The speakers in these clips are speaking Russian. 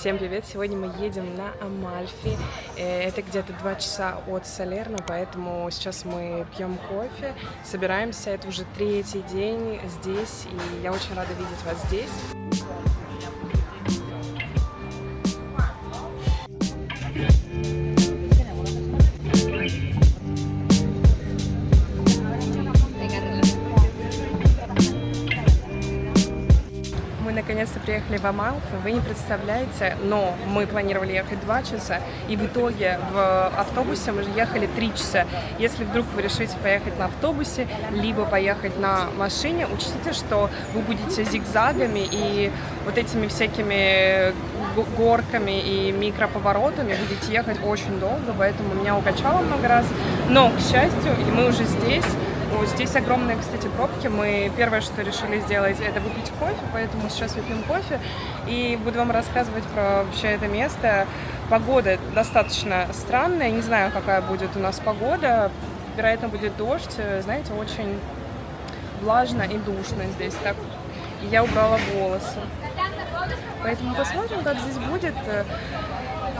Всем привет! Сегодня мы едем на Амальфи. Это где-то 2 часа от Салерно, поэтому сейчас мы пьем кофе, собираемся. Это уже 3-й день здесь, и я очень рада видеть вас здесь. Мы наконец-то приехали в Амальфи, вы не представляете, но мы планировали ехать 2 часа, и в итоге в автобусе мы же ехали 3 часа. Если вдруг вы решите поехать на автобусе, либо поехать на машине, учтите, что вы будете зигзагами и вот этими всякими горками и микроповоротами будете ехать очень долго, поэтому меня укачало много раз. Но, к счастью, и мы уже здесь. Здесь огромные, кстати, пробки. Мы первое, что решили сделать, это выпить кофе, поэтому сейчас выпьем кофе и буду вам рассказывать про вообще это место. Погода достаточно странная, не знаю, какая будет у нас погода. Вероятно, будет дождь. Знаете, очень влажно и душно здесь. Так, и я убрала волосы. Поэтому посмотрим, как здесь будет.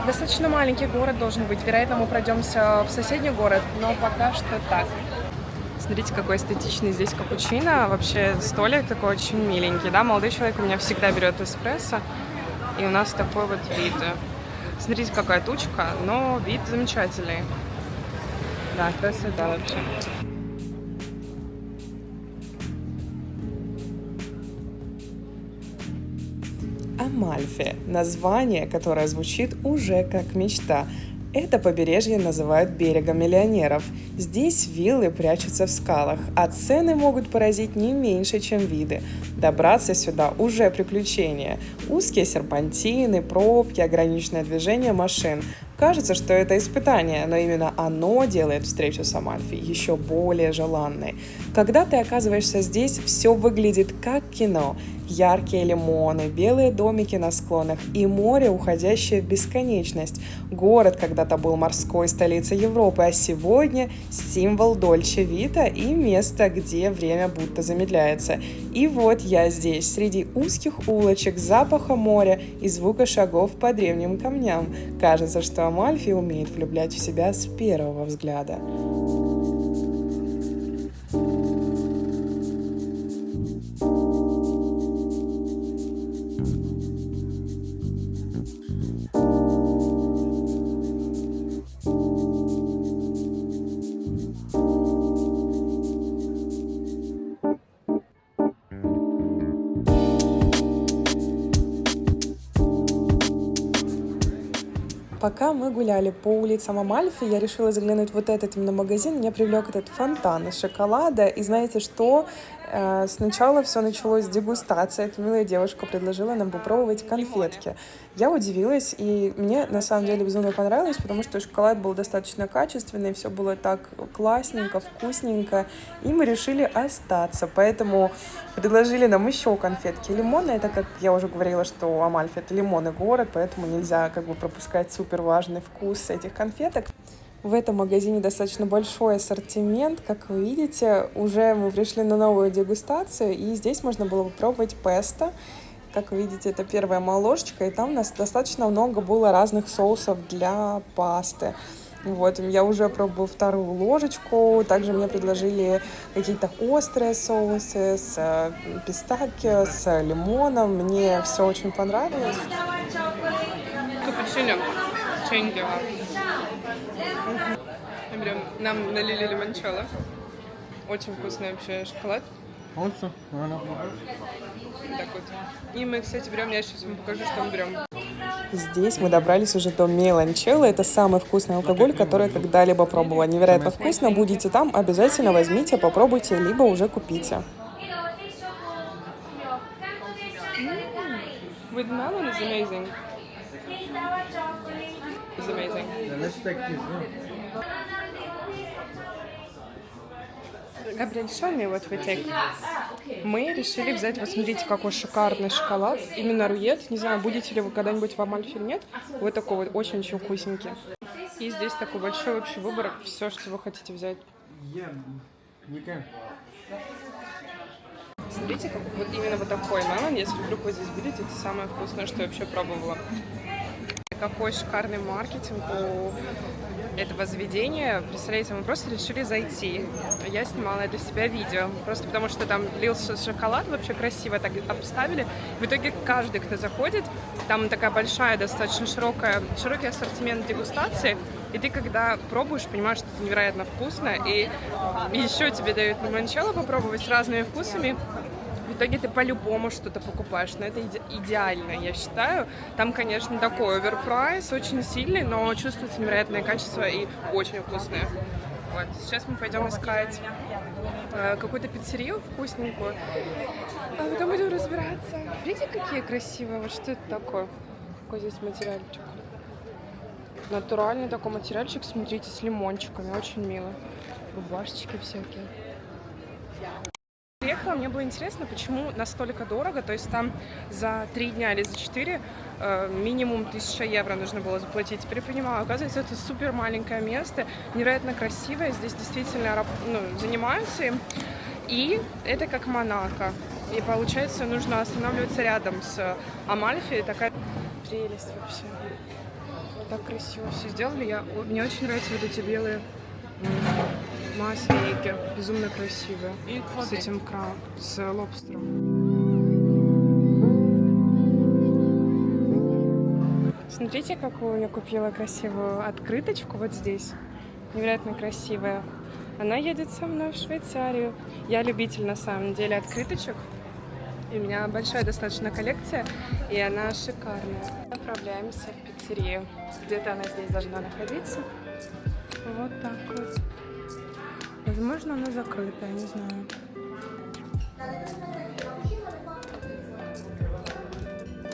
Достаточно маленький город должен быть. Вероятно, мы пройдемся в соседний город, но пока что так. Смотрите, какой эстетичный здесь капучино. Вообще столик такой очень миленький, да? Молодой человек у меня всегда берет эспрессо. И у нас такой вот вид. Смотрите, какая тучка, но вид замечательный. Да, красота вообще. Амальфи. Название, которое звучит уже как мечта. Это побережье называют берегом миллионеров. Здесь виллы прячутся в скалах, а цены могут поразить не меньше, чем виды. Добраться сюда уже приключение. Узкие серпантины, пробки, ограниченное движение машин. Кажется, что это испытание, но именно оно делает встречу с Амальфи еще более желанной. Когда ты оказываешься здесь, все выглядит как кино. Яркие лимоны, белые домики на склонах и море, уходящее в бесконечность. Город когда-то был морской столицей Европы, а сегодня символ Дольче Вита и место, где время будто замедляется. И вот я здесь, среди узких улочек, запаха моря и звука шагов по древним камням. Кажется, что Амальфи умеет влюблять в себя с первого взгляда. Пока мы гуляли по улицам Амальфи, я решила заглянуть в вот этот именно магазин. Меня привлек этот фонтан из шоколада. И знаете что? Сначала все началось с дегустации. Эта милая девушка предложила нам попробовать конфетки. Я удивилась, и мне на самом деле безумно понравилось, потому что шоколад был достаточно качественный, все было так классненько, вкусненько, и мы решили остаться. Поэтому предложили нам еще конфетки лимонные. Это, как я уже говорила, что Амальфи — это лимонный город, поэтому нельзя пропускать супер важный вкус этих конфеток. В этом магазине достаточно большой ассортимент. Как вы видите, уже мы пришли на новую дегустацию, и здесь можно было попробовать песто. Как вы видите, это первая моложечка, и там у нас достаточно много было разных соусов для пасты. Вот, я уже пробовала вторую ложечку. Также мне предложили какие-то острые соусы с пистакио, с лимоном. Мне все очень понравилось. Капучино. Нам налили лимончелло. Очень вкусный вообще шоколад. Так вот. И мы, кстати, берем, я сейчас вам покажу, что мы берем. Здесь мы добрались уже до меланчелло. Это самый вкусный алкоголь, который я когда-либо пробовала. Невероятно вкусно. Будете там, обязательно возьмите, попробуйте, либо уже купите. With melon is amazing. It's amazing. Габриэль, show me what we take. Мы решили взять, вот смотрите, какой шикарный шоколад. Именно рует. Не знаю, будете ли вы когда-нибудь в Амальфи или нет. Вот такой вот, очень-очень вкусненький. И здесь такой большой вообще выбор. Все, что вы хотите взять. Смотрите, как вот именно вот такой мелон. Если вдруг вы здесь будете, это самое вкусное, что я вообще пробовала. какой шикарный маркетинг у этого заведения. Представляете, мы просто решили зайти. Я снимала для себя видео, просто потому что там лился шоколад, вообще красиво так обставили. В итоге каждый, кто заходит, там такая большая, достаточно широкий ассортимент дегустации, и ты, когда пробуешь, понимаешь, что это невероятно вкусно, и еще тебе дают лимончелло попробовать с разными вкусами. В итоге ты по-любому что-то покупаешь, но это идеально, я считаю. Там, конечно, такой оверпрайс, очень сильный, но чувствуется невероятное качество и очень вкусное. Вот. Сейчас мы пойдем искать какую-то пиццерию вкусненькую, а потом будем разбираться. Видите, какие красивые, вот что это такое? Какой здесь материальчик? Натуральный такой материальчик, смотрите, с лимончиками, очень мило. Рубашечки всякие. Приехала, мне было интересно, почему настолько дорого, то есть там за 3 дня или за 4 минимум 1000 евро нужно было заплатить. Теперь понимаю, оказывается, это супер маленькое место, невероятно красивое, здесь действительно занимаются им, и это как Монако. И получается, нужно останавливаться рядом с Амальфи, такая прелесть вообще. Так красиво все сделали, мне очень нравятся вот эти белые масленики, безумно красивые, с этим с лобстером. Смотрите, какую я купила красивую открыточку вот здесь, невероятно красивая. Она едет со мной в Швейцарию. Я любитель, на самом деле, открыточек. И у меня большая достаточно коллекция, и она шикарная. Направляемся в пиццерию. Где-то она здесь должна находиться. Вот так вот. Возможно, она закрыта, я не знаю.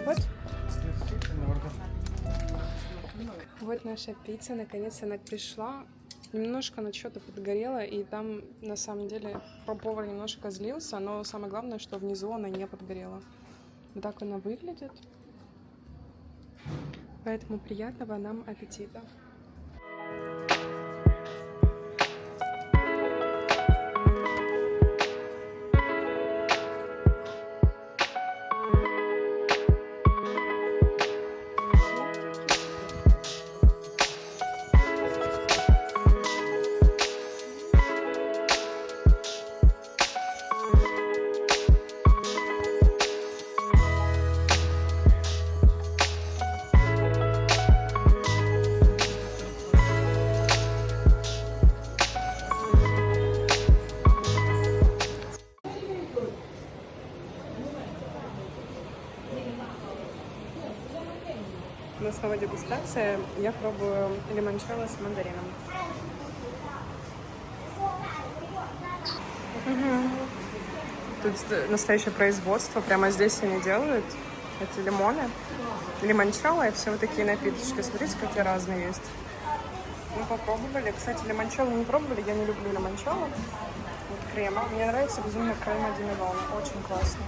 Вот. Вот наша пицца, наконец она пришла. Немножко она что-то подгорела, и там на самом деле повар немножко злился, но самое главное, что внизу она не подгорела. Вот так она выглядит. Поэтому приятного нам аппетита. У нас снова дегустация. Я пробую лимончелло с мандарином. Тут настоящее производство. Прямо здесь они делают эти лимоны. Лимончелло и все вот такие напиточки. Смотрите, какие разные есть. Мы попробовали. Кстати, лимончелло не пробовали. Я не люблю лимончелло. Вот крема. Мне нравится безумно крем Димедон. Очень классно.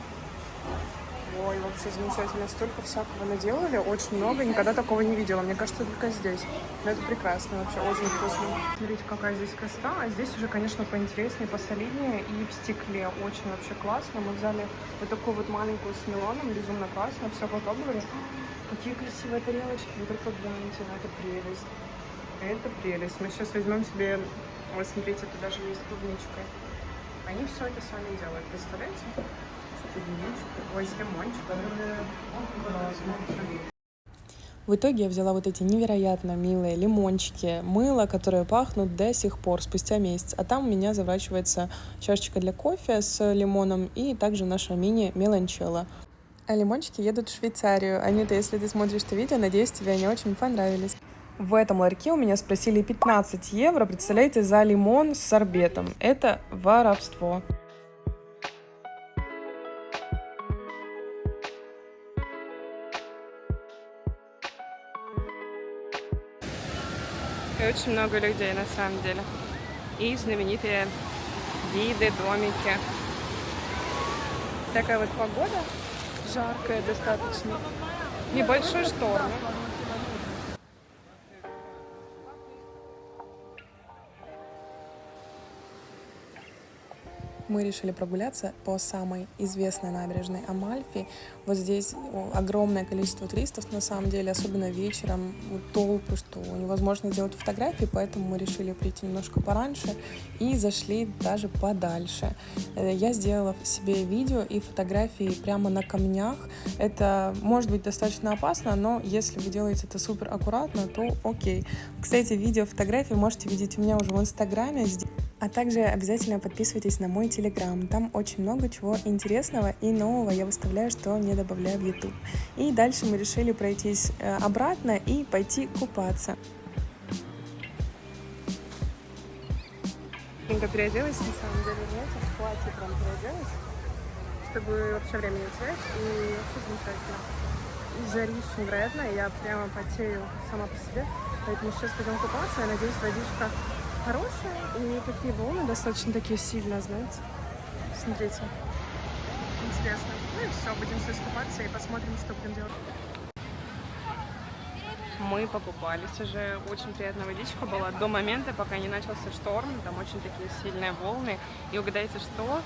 Ой, вообще замечательно. Столько всякого наделали, очень много. Никогда такого не видела. Мне кажется, только здесь. Но это прекрасно, вообще очень вкусно. Смотрите, какая здесь красота. А здесь уже, конечно, поинтереснее, посолиднее и в стекле. Очень вообще классно. Мы взяли вот такую вот маленькую с мелоном. Безумно классно. Все попробовали. Какие красивые тарелочки. Вы только гляньте, это прелесть. Это прелесть. Мы сейчас возьмем себе... Вот смотрите, тут даже есть клубничка. Они все это сами делают. Представляете? В итоге я взяла вот эти невероятно милые лимончики, мыло, которые пахнут до сих пор, спустя месяц. А там у меня заворачивается чашечка для кофе с лимоном и также наша мини-меланчелло. А лимончики едут в Швейцарию. Анюта, если ты смотришь это видео, надеюсь, тебе они очень понравились. В этом ларьке у меня спросили 15 евро, представляете, за лимон с сорбетом. Это воровство. И очень много людей на самом деле. И знаменитые виды, домики. Такая вот погода, жаркая достаточно. Небольшой шторм. Мы решили прогуляться по самой известной набережной Амальфи. Вот здесь огромное количество туристов, на самом деле, особенно вечером, толпы, что невозможно делать фотографии, поэтому мы решили прийти немножко пораньше и зашли даже подальше. Я сделала себе видео и фотографии прямо на камнях. Это может быть достаточно опасно, но если вы делаете это супер аккуратно, то окей. Кстати, видео, фотографии можете видеть у меня уже в Инстаграме. А также обязательно подписывайтесь на мой Телеграм. Там очень много чего интересного и нового я выставляю, что не добавляю в YouTube. И дальше мы решили пройтись обратно и пойти купаться. Я переоделась, на самом деле, знаете, в платье прям переоделась, чтобы вообще время не терять, и все замечательно. И жарища невероятная, я прямо потею сама по себе, поэтому сейчас пойдем купаться, я надеюсь, водичка хорошая, и такие волны достаточно такие сильные, знаете. Смотрите. Интересно. Ну и все, будем сейчас купаться и посмотрим, что будем делать. Мы покупались уже, очень приятная водичка была до момента, пока не начался шторм, там очень такие сильные волны. И угадайте, что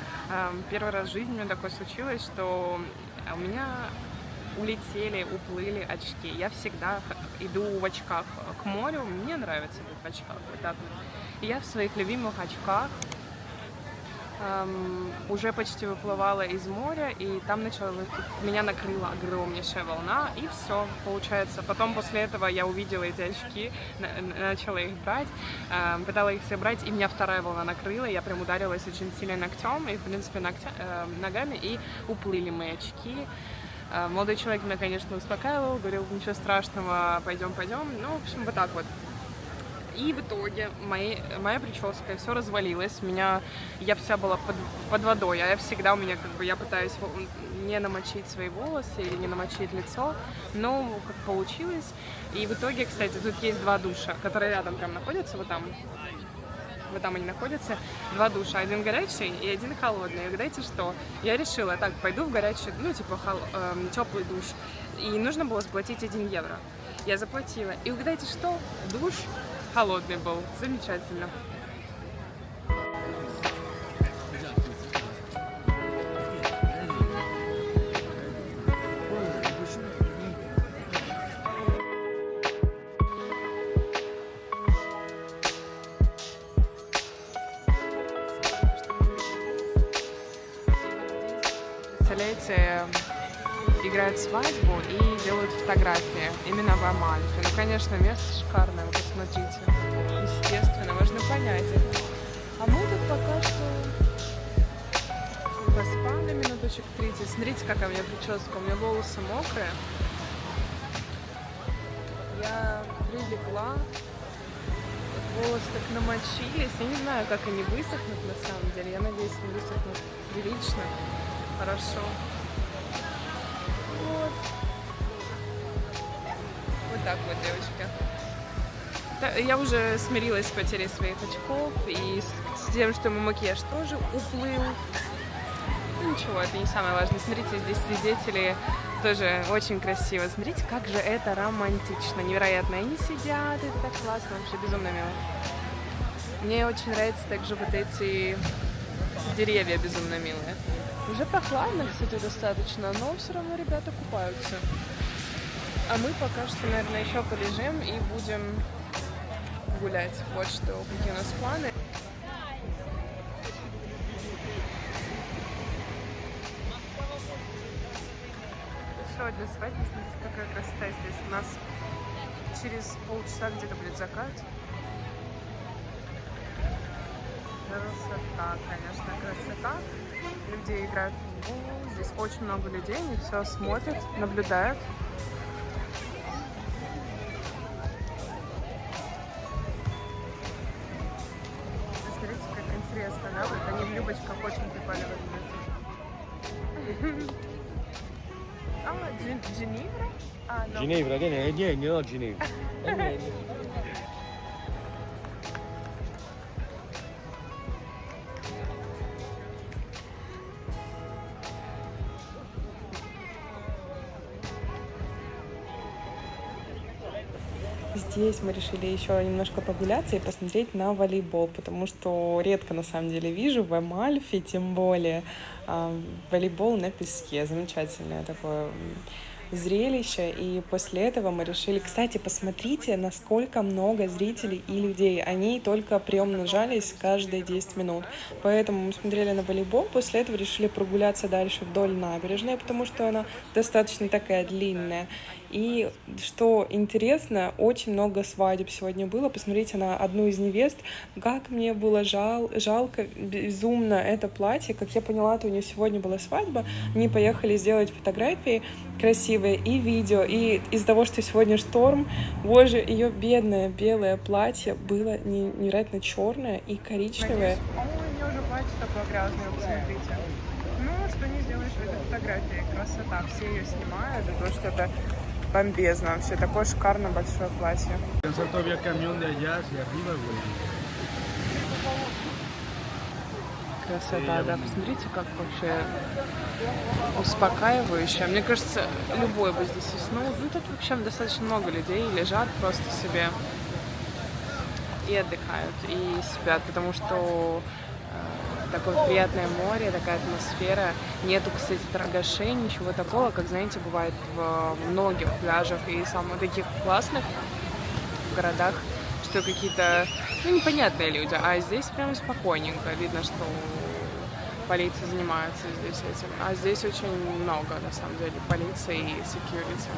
первый раз в жизни у меня такое случилось, что у меня улетели, уплыли очки. Я всегда иду в очках к морю, мне нравится быть в очках, вот так вот. И я в своих любимых очках уже почти выплывала из моря, и там меня накрыла огромнейшая волна, и все, получается. Потом после этого я увидела эти очки, начала их брать, пыталась их собрать, и меня вторая волна накрыла, я прям ударилась очень сильно ногтем, и, в принципе, ногами, и уплыли мои очки. Молодой человек меня, конечно, успокаивал, говорил, ничего страшного, пойдем. Ну, в общем, вот так вот. И в итоге моя прическа, все развалилось, я вся была под водой, а я пытаюсь не намочить свои волосы или не намочить лицо, но как получилось. И в итоге, кстати, тут есть два душа, которые рядом прям находятся, вот там они находятся, два душа, один горячий и один холодный. И угадайте что? Я решила, так, пойду в горячий, теплый душ, и нужно было заплатить 1 евро. Я заплатила, и угадайте что? Душ холодный был. Замечательно. Представляете, играют свадьбу и делают фотографии именно в Амальфи. Ну, конечно, место шикарное, вы посмотрите. Естественно, можно понять это. А мы тут пока что поспали минуточек 30. Смотрите, какая у меня прическа. У меня волосы мокрые. Я прилегла. Волосы так намочились. Я не знаю, как они высохнут на самом деле. Я надеюсь, они высохнут прилично. Хорошо. Вот так вот, девочки. Я уже смирилась с потерей своих очков и с тем, что мой макияж тоже уплыл. Ну, ничего, это не самое важное. Смотрите, здесь свидетели тоже очень красиво. Смотрите, как же это романтично, невероятно. Они сидят, это так классно, вообще безумно мило. Мне очень нравятся также вот эти деревья безумно милые. Уже прохладно, кстати, достаточно, но все равно ребята купаются. А мы пока что, наверное, еще полежим и будем гулять. Вот что, какие у нас планы. Еще для свадьбы, смотрите, какая красота здесь. У нас через полчаса где-то будет закат. Красота, конечно, красота. Люди играют в футбол. Здесь очень много людей, они все смотрят, наблюдают. Смотрите, как интересно, да? Вот они в юбочках очень прикольно выглядят. Ginevra? Ginevra, che ne è? No, Ginevra. Здесь мы решили еще немножко прогуляться и посмотреть на волейбол, потому что редко на самом деле вижу в Амальфи, тем более волейбол на песке. Замечательное такое зрелище. И после этого мы решили... Кстати, посмотрите, насколько много зрителей и людей. Они только приумножались каждые 10 минут. Поэтому мы смотрели на волейбол. После этого решили прогуляться дальше вдоль набережной, потому что она достаточно такая длинная. И что интересно, очень много свадеб сегодня было. Посмотрите на одну из невест. Как мне было жалко, безумно это платье. Как я поняла, то у нее сегодня была свадьба. Они поехали сделать фотографии красивые и видео. И из-за того, что сегодня шторм, боже, ее бедное белое платье было невероятно черное и коричневое. Ой, у нее уже платье такое грязное, посмотрите. Ну, что не сделаешь в этой фотографии. Красота. Все ее снимают, за то, что это бомбезно. Вообще такое шикарно большое платье. Красота, да. Посмотрите, как вообще успокаивающе. Мне кажется, любой бы здесь уснул. Ну, тут вообще достаточно много людей лежат просто себе и отдыхают, и спят, потому что такое приятное море, такая атмосфера. Нету, кстати, торгашей, ничего такого, как, знаете, бывает в многих пляжах и самых таких классных городах, что какие-то, ну, непонятные люди. А здесь прям спокойненько. Видно, что полиция занимается здесь этим. А здесь очень много, на самом деле, полиции и security.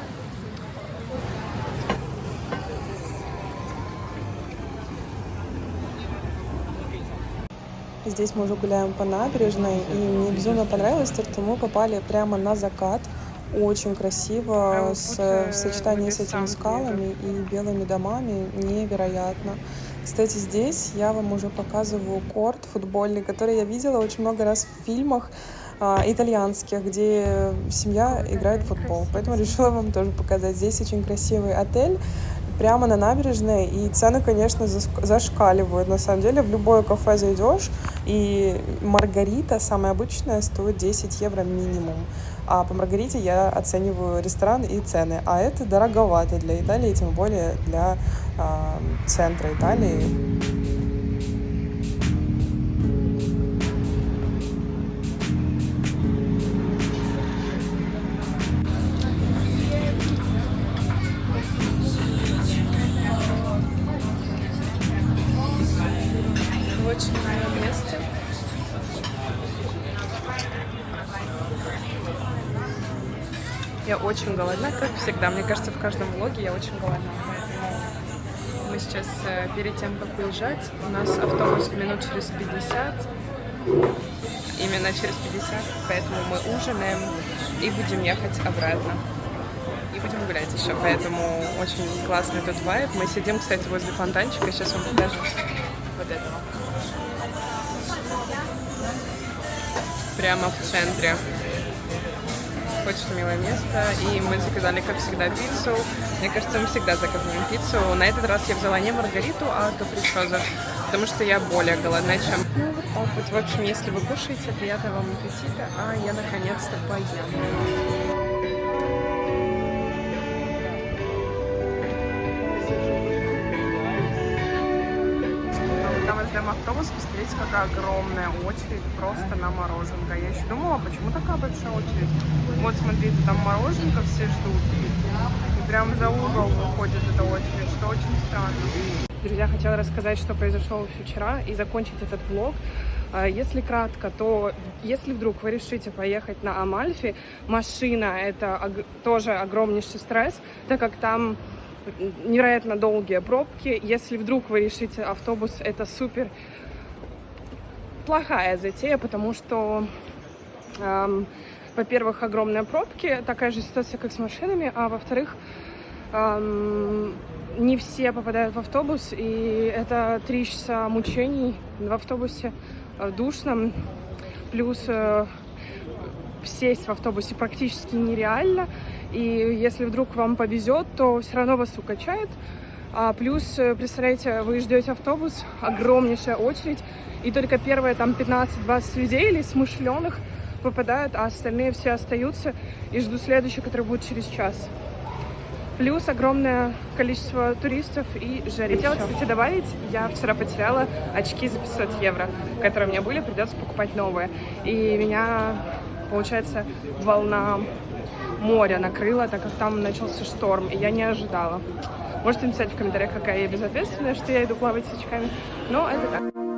Здесь мы уже гуляем по набережной, и мне безумно понравилось то, что мы попали прямо на закат. Очень красиво, в сочетании с этими скалами и белыми домами, невероятно. Кстати, здесь я вам уже показываю корт футбольный, который я видела очень много раз в фильмах итальянских, где семья играет в футбол. Поэтому решила вам тоже показать. Здесь очень красивый отель, прямо на набережной, и цены, конечно, зашкаливают. На самом деле, в любое кафе зайдешь, и маргарита, самая обычная, стоит 10 евро минимум. А по маргарите я оцениваю ресторан и цены. А это дороговато для Италии, тем более для центра Италии. Очень милое место. Я очень голодна, как всегда. Мне кажется, в каждом влоге я очень голодна. Поэтому мы сейчас, перед тем, как уезжать, у нас автобус минут через 50. Именно через 50. Поэтому мы ужинаем и будем ехать обратно. И будем гулять еще. Поэтому очень классный тут вайб. Мы сидим, кстати, возле фонтанчика. Сейчас вам покажу вот этого. Прямо в центре. Очень милое место. И мы заказали, как всегда, пиццу. Мне кажется, мы всегда заказываем пиццу. На этот раз я взяла не маргариту, а капричозо, потому что я более голодная, чем... Ну, вот так вот. В общем, если вы кушаете, приятного вам аппетита. А я наконец-то поем. Ждем автобус, посмотрите, какая огромная очередь просто на мороженка. Я еще думала, почему такая большая очередь. Вот, смотрите, там мороженка все ждут. И прям за угол выходит эта очередь, что очень странно. Друзья, хотела рассказать, что произошло вчера, и закончить этот влог. Если кратко, то если вдруг вы решите поехать на Амальфи, машина — это тоже огромнейший стресс, так как там невероятно долгие пробки. Если вдруг вы решите автобус, это супер плохая затея, потому что, во-первых, огромные пробки, такая же ситуация, как с машинами, а во-вторых, не все попадают в автобус, и это 3 часа мучений в автобусе душном, плюс сесть в автобусе практически нереально. И если вдруг вам повезет, то все равно вас укачает. Плюс, представляете, вы ждете автобус, огромнейшая очередь, и только первые там 15-20 людей или смышленых попадают, а остальные все остаются и ждут следующий, который будет через час. Плюс огромное количество туристов и жарить. Хотела, кстати, добавить, я вчера потеряла очки за 500 евро, которые у меня были, придется покупать новые. И меня, получается, волна моря накрыла, так как там начался шторм, и я не ожидала. Можете написать в комментариях, какая я безответственная, что я иду плавать с очками, но это так.